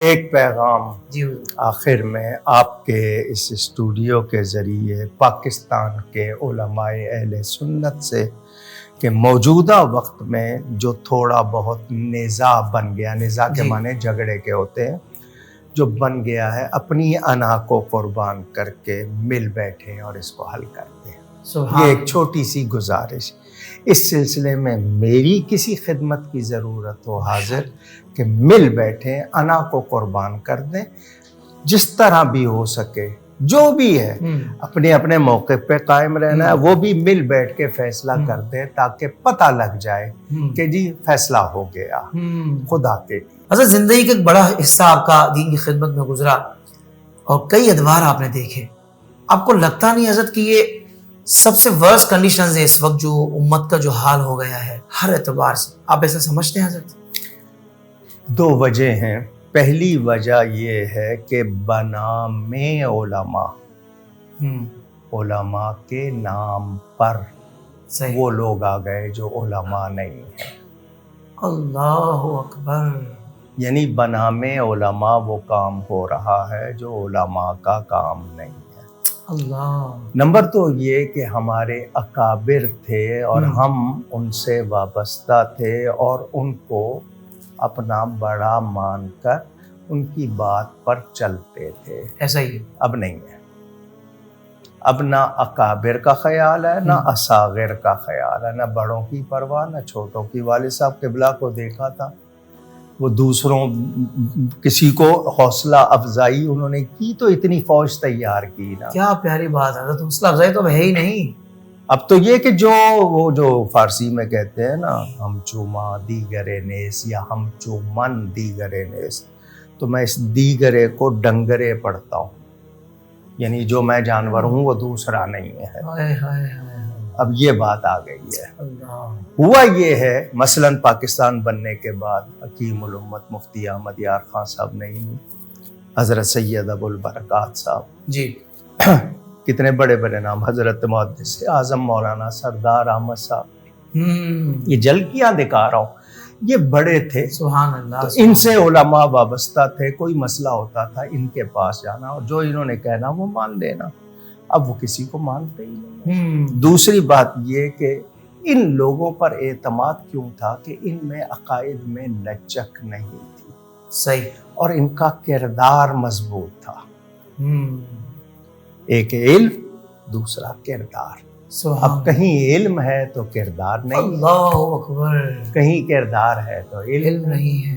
ایک پیغام جی آخر میں آپ کے اس اسٹوڈیو کے ذریعے پاکستان کے علماء اہل سنت سے کہ موجودہ وقت میں جو تھوڑا بہت نزاع بن گیا، نزاع کے معنی جھگڑے کے ہوتے ہیں، جو بن گیا ہے، اپنی انا کو قربان کر کے مل بیٹھیں اور اس کو حل کر دیں۔ یہ ایک چھوٹی سی گزارش، اس سلسلے میں میری کسی خدمت کی ضرورت ہو حاضر کہ مل بیٹھیں، انا کو قربان کر دیں، جس طرح بھی ہو سکے، جو بھی ہے اپنے اپنے موقع پہ قائم رہنا ہے، وہ بھی مل بیٹھ کے فیصلہ کر دیں تاکہ پتہ لگ جائے کہ جی فیصلہ ہو گیا خدا کے لیے۔ حضرت زندگی کا ایک بڑا حصہ آپ کا دین کی خدمت میں گزرا اور کئی ادوار آپ نے دیکھے، آپ کو لگتا نہیں حضرت کہ یہ سب سے ورس کنڈیشنز ہے اس وقت جو امت کا جو حال ہو گیا ہے ہر اعتبار سے، آپ ایسا سمجھتے ہیں حضرت؟ دو وجہ ہیں۔ پہلی وجہ یہ ہے کہ بنام علماء، علماء کے نام پر وہ لوگ آ گئے جو علماء نہیں ہیں۔ اللہ اکبر۔ یعنی بنام علماء وہ کام ہو رہا ہے جو علماء کا کام نہیں ہے۔ اللہ۔ نمبر تو یہ کہ ہمارے اکابر تھے اور ہم ان سے وابستہ تھے اور ان کو اپنا بڑا مان کر ان کی بات پر چلتے تھے۔ ایسا ہی اب نہیں ہے، اب نہ اکابر کا خیال ہے، نہ اصاغر کا خیال ہے، نہ بڑوں کی پرواہ نہ چھوٹوں کی۔ والد صاحب قبلہ کو دیکھا تھا، وہ دوسروں کسی کو حوصلہ افزائی انہوں نے کی تو اتنی فوج تیار کی نا۔ کیا پیاری بات ہے، تو حوصلہ افزائی تو ہے ہی نہیں۔ اب تو یہ کہ جو فارسی میں کہتے ہیں نا، ہم چوما دیگرے نیس یا ہم چومن دیگرے نیس، تو میں اس دیگرے کو ڈنگرے پڑھتا ہوں، یعنی جو میں جانور ہوں وہ دوسرا نہیں ہے۔ اب یہ بات آ گئی ہے۔ ہوا یہ ہے مثلاً پاکستان بننے کے بعد حکیم الامت مفتی احمد یار خان صاحب نہیں، حضرت سید ابو البرکات صاحب، جی کتنے بڑے بڑے نام، حضرت محدث اعظم مولانا سردار احمد صاحب، یہ جھلکیاں دکھا رہا ہوں، یہ بڑے تھے، سبحان اللہ، تو ان سے علماء وابستہ تھے، کوئی مسئلہ ہوتا تھا ان کے پاس جانا اور جو انہوں نے کہنا وہ مان لینا۔ اب وہ کسی کو مانتے ہی نہیں۔ دوسری بات یہ کہ ان لوگوں پر اعتماد کیوں تھا کہ ان میں عقائد میں لچک نہیں تھی، صحیح، اور ان کا کردار مضبوط تھا۔ ایک علم، دوسرا کردار۔ اب کہیں علم ہے تو کردار نہیں، اللہ اکبر، کہیں کردار ہے تو علم نہیں ہے،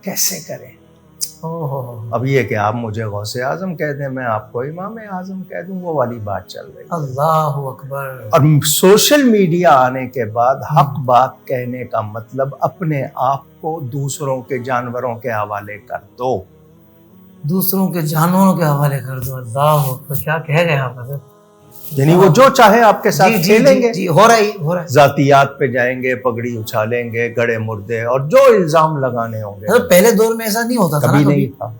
کیسے کریں؟ اب یہ کہ آپ مجھے غوث اعظم کہہ دیں، میں آپ کو امام اعظم کہہ دوں، وہ والی بات چل رہی ہے۔ اللہ اکبر۔ اور سوشل میڈیا آنے کے بعد حق بات کہنے کا مطلب اپنے آپ کو دوسروں کے جانوروں کے حوالے کر دو، دوسروں کے جانوروں کے حوالے کر دو۔ اللہ اکبر، کیا کہہ گئے آپ حضرت؟ یعنی وہ جو چاہے آپ کے ساتھ کھیلیں گے، جی ہو رہا ہے، ذاتیات پہ جائیں گے، پگڑی اچھالیں گے، گڑے مردے اور جو الزام لگانے ہوں گے۔ پہلے دور میں ایسا نہیں ہوتا تھا، کبھی نہیں تھا۔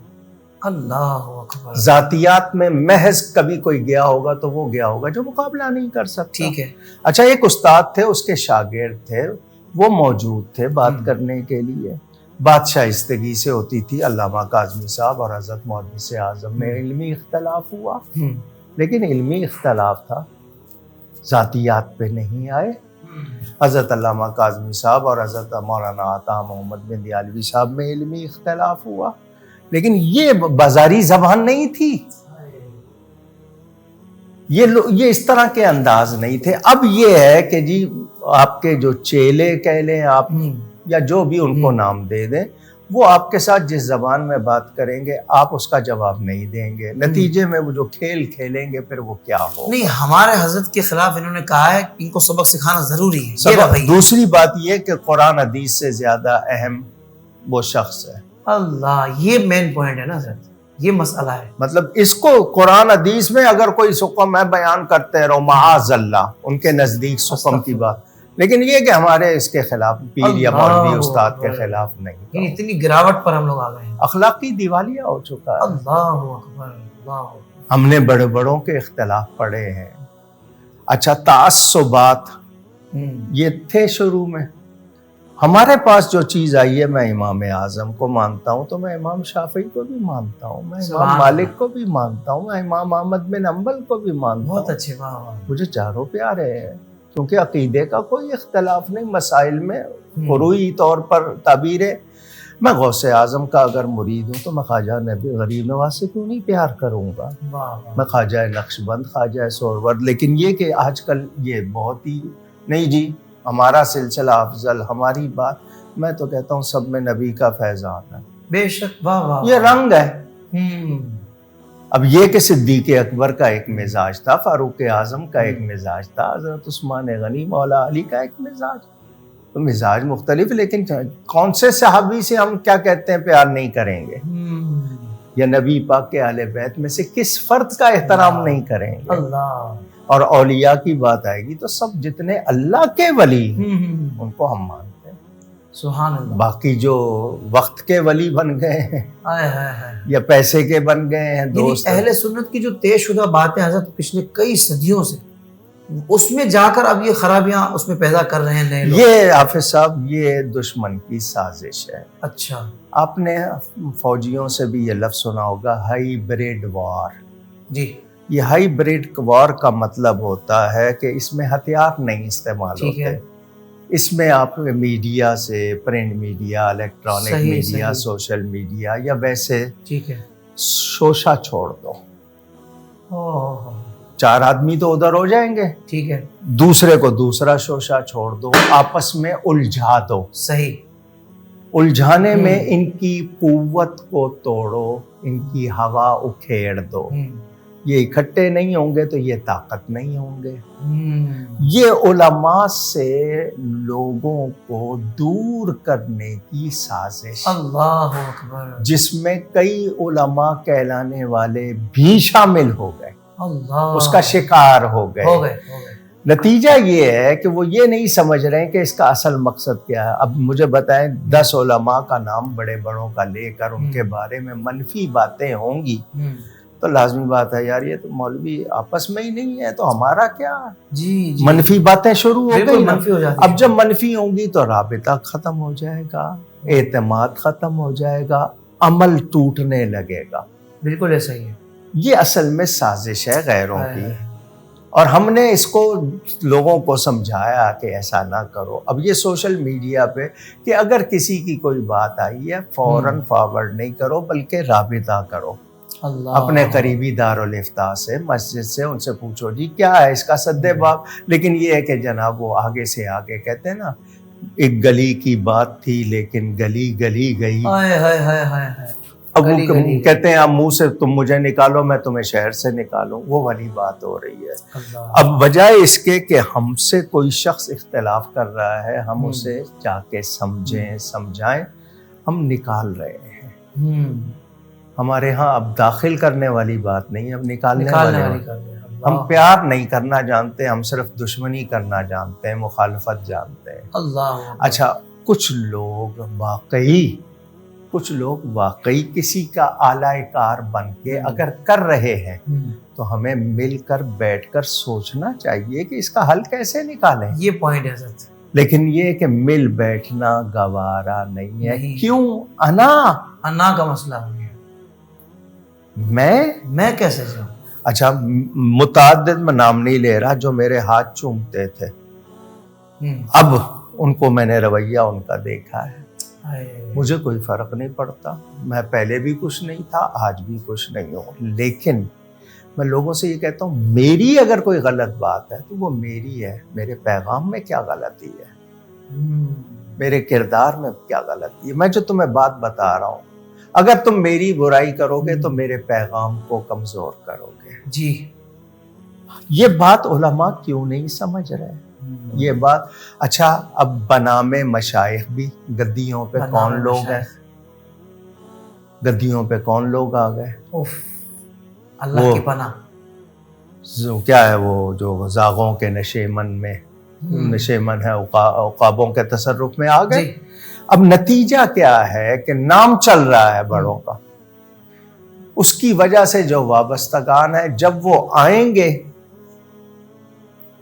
اللہ اکبر۔ ذاتیات میں محض کبھی کوئی گیا ہوگا تو وہ گیا ہوگا جو مقابلہ نہیں کر سکتا۔ ٹھیک ہے۔ اچھا، ایک استاد تھے، اس کے شاگرد تھے، وہ موجود تھے بات کرنے کے لیے، بات شائستگی سے ہوتی تھی۔ علامہ کاظمی صاحب اور حضرت محدث اعظم میں علمی اختلاف ہوا، لیکن علمی اختلاف تھا، ذاتیات پہ نہیں آئے۔ حضرت علامہ کاظمی صاحب اور حضرت مولانا عطا محمد بن دیالوی صاحب میں علمی اختلاف ہوا، لیکن یہ بازاری زبان نہیں تھی، یہ اس طرح کے انداز نہیں تھے۔ اب یہ ہے کہ جی آپ کے جو چیلے کہہ لیں آپ یا جو بھی ان کو نام دے دیں، وہ آپ کے ساتھ جس زبان میں بات کریں گے آپ اس کا جواب نہیں دیں گے، نتیجے میں وہ جو کھیل کھیلیں گے پھر وہ کیا ہو۔ نہیں، ہمارے حضرت کے خلاف انہوں نے کہا ہے ان کو سبق سکھانا ضروری ہے۔ دوسری بات یہ کہ قرآن حدیث سے زیادہ اہم وہ شخص ہے۔ اللہ، یہ مین پوائنٹ ہے نا سر، یہ مسئلہ ہے۔ مطلب اس کو قرآن حدیث میں اگر کوئی سکم میں بیان کرتے رہو، معاذ اللہ، ان کے نزدیک سکم کی بات، لیکن یہ کہ ہمارے اس کے خلاف پیر یا مولوی استاد کے خلاف نہیں۔ اتنی گراوٹ پر ہم لوگ آ گئے ہیں، اخلاقی دیوالیہ ہو چکا ہے۔ اللہ اکبر، اللہ اکبر۔ ہم نے بڑے بڑوں کے اختلاف پڑھے ہیں۔ اچھا، تعصبات یہ تھے شروع میں، ہمارے پاس جو چیز آئی ہے، میں امام اعظم کو مانتا ہوں تو میں امام شافعی کو بھی مانتا ہوں، میں امام مالک کو بھی مانتا ہوں، میں امام احمد بن حنبل کو بھی مانتا ہوں. بہت اچھے، واہ واہ. مجھے چاروں پیارے ہیں کیونکہ عقیدے کا کوئی اختلاف نہیں، مسائل میں فروعی طور پر تعبیر ہے. میں غوث اعظم کا اگر مرید ہوں تو میں خواجہ غریب نواز سے کیوں نہیں پیار کروں گا؟ میں خواجہ نقشبند، خواجہ سہروردی. لیکن یہ کہ آج کل یہ بہت ہی نہیں جی ہمارا سلسلہ افضل، ہماری بات، میں تو کہتا ہوں سب میں نبی کا فیضان ہے. بے شک، واہ واہ. یہ رنگ ہے. اب یہ کہ صدیق اکبر کا ایک مزاج تھا، فاروق اعظم کا ایک مزاج تھا، حضرت عثمان غنی مولا علی کا ایک مزاج، تو مزاج مختلف. لیکن کون سے صحابی سے ہم کیا کہتے ہیں پیار نہیں کریں گے، یا نبی پاک کے اہل بیت میں سے کس فرد کا احترام نہیں کریں گے؟ اللہ. اور اولیاء کی بات آئے گی تو سب جتنے اللہ کے ولی ان کو ہم مانتے ہیں. سبحان اللہ. باقی جو وقت کے ولی بن گئے ہیں ہائے ہائے ہائے، یا پیسے کے بن گئے ہیں دوست، اہل سنت کی جو طے شدہ باتیں حضرت پچھلے کئی صدیوں سے، اس میں جا کر اب یہ خرابیاں اس میں پیدا کر رہے ہیں نئے لوگ. یہ حافظ صاحب یہ دشمن کی سازش ہے. اچھا. آپ نے فوجیوں سے بھی یہ لفظ سنا ہوگا، ہائی بریڈ وار. جی. یہ ہائی بریڈ وار کا مطلب ہوتا ہے کہ اس میں ہتھیار نہیں استعمال ہوتے، اس میں آپ میڈیا سے، print media, electronic media, social media یا ویسے شوشہ چھوڑ دو. 4 آدمی تو ادھر ہو جائیں گے، ٹھیک ہے، دوسرے کو دوسرا شوشہ چھوڑ دو، آپس میں الجھا دو. صحیح. الجھانے میں ان کی قوت کو توڑو، ان کی ہوا اکھیڑ دو. یہ اکٹھے نہیں ہوں گے تو یہ طاقت نہیں ہوں گے. یہ علماء سے لوگوں کو دور کرنے کی سازش، اللہ اکبر، جس میں کئی علماء کہلانے والے بھی شامل ہو گئے، اللہ، اس کا شکار ہو گئے. نتیجہ یہ ہے کہ وہ یہ نہیں سمجھ رہے ہیں کہ اس کا اصل مقصد کیا ہے. اب مجھے بتائیں 10 علماء کا نام بڑے بڑوں کا لے کر ان کے بارے میں منفی باتیں ہوں گی تو لازمی بات ہے یار یہ تو مولوی آپس میں ہی نہیں ہے تو ہمارا کیا. جی منفی باتیں شروع ہو گئی. اب جب منفی ہوں گی تو رابطہ ختم ہو جائے گا، اعتماد ختم ہو جائے گا، عمل ٹوٹنے لگے گا. بالکل ایسا ہی ہے. یہ اصل میں سازش ہے غیروں کی، اور ہم نے اس کو لوگوں کو سمجھایا کہ ایسا نہ کرو. اب یہ سوشل میڈیا پہ کہ اگر کسی کی کوئی بات آئی ہے فوراً فارورڈ نہیں کرو بلکہ رابطہ کرو اپنے قریبی دارالافتاء سے، مسجد سے، ان سے پوچھو جی کیا ہے اس کا سد باب. لیکن یہ ہے کہ جناب وہ آگے سے آگے کہتے ہیں نا، ایک گلی کی بات تھی لیکن گلی گلی گئی. اب وہ کہتے ہیں اب منہ سے تم مجھے نکالو میں تمہیں شہر سے نکالوں، وہ والی بات ہو رہی ہے. اب بجائے اس کے کہ ہم سے کوئی شخص اختلاف کر رہا ہے ہم اسے جا کے سمجھیں سمجھائیں، ہم نکال رہے ہیں. ہمارے ہاں اب داخل کرنے والی بات نہیں، اب نکالنے والی. ہم پیار نہیں کرنا جانتے، ہم صرف دشمنی کرنا جانتے ہیں، مخالفت جانتے ہیں. اچھا کچھ لوگ واقعی کسی کا اعلی کار بن کے اگر کر رہے ہیں تو ہمیں مل کر بیٹھ کر سوچنا چاہیے کہ اس کا حل کیسے نکالیں. یہ پوائنٹ ہے سر. لیکن یہ کہ مل بیٹھنا گوارا نہیں ہے. کیوں؟ انا کا مسئلہ ہو گیا. میں کیسے جاؤں؟ اچھا متعدد میں نام نہیں لے رہا جو میرے ہاتھ چومتے تھے، اب ان کو میں نے رویہ ان کا دیکھا ہے. مجھے کوئی فرق نہیں پڑتا، میں پہلے بھی کچھ نہیں تھا آج بھی کچھ نہیں ہوں. لیکن میں لوگوں سے یہ کہتا ہوں میری اگر کوئی غلط بات ہے تو وہ میری ہے. میرے پیغام میں کیا غلطی ہے، میرے کردار میں کیا غلطی ہے. میں جو تمہیں بات بتا رہا ہوں اگر تم میری برائی کرو گے تو میرے پیغام کو کمزور کرو گے. جی یہ بات علماء کیوں نہیں سمجھ رہے یہ بات. اچھا اب بنام مشائخ بھی گدیوں پہ کون لوگ ہیں، گدیوں پہ کون لوگ آ گئے. اللہ کی پناہ. کیا ہے وہ جو زاغوں کے نشیمن میں نشیمن ہے، عقابوں کے تصرف میں آ گئے. اب نتیجہ کیا ہے کہ نام چل رہا ہے بڑوں کا، اس کی وجہ سے جو وابستگان ہے جب وہ آئیں گے.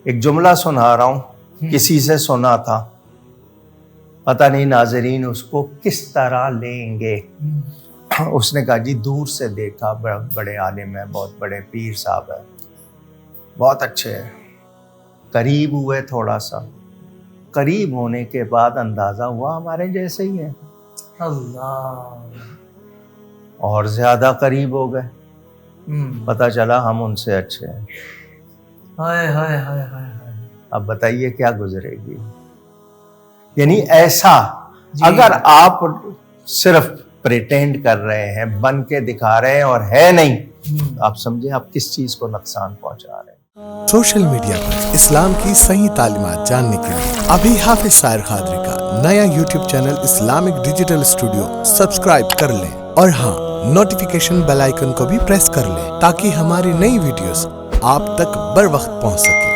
ایک جملہ سنا رہا ہوں، کسی سے سنا تھا، پتہ نہیں ناظرین اس کو کس طرح لیں گے. اس نے کہا جی دور سے دیکھا بڑے عالم ہیں, بہت بڑے پیر صاحب ہیں, بہت اچھے ہیں. قریب ہوئے تھوڑا سا, قریب ہونے کے بعد اندازہ ہوا ہمارے جیسے ہی ہیں. اللہ, اور زیادہ قریب ہو گئے, پتہ چلا ہم ان سے اچھے ہیں. ہائے ہائے ہائے ہائے. اب بتائیے کیا گزرے گی. یعنی ایسا جی. اگر آپ صرف پریٹینڈ کر رہے ہیں, بن کے دکھا رہے ہیں اور ہے نہیں, آپ سمجھیں آپ کس چیز کو نقصان پہنچا رہے ہیں. سوشل میڈیا پر اسلام کی صحیح تعلیمات جاننے کے لیے ابھی حافظ سائر قادری کا نیا YouTube channel Islamic digital studio subscribe کر لیں, اور ہاں نوٹیفیکیشن بیل آئیکن کو بھی پریس کر لیں تاکہ ہماری نئی ویڈیوز آپ تک بر وقت پہنچ سکے.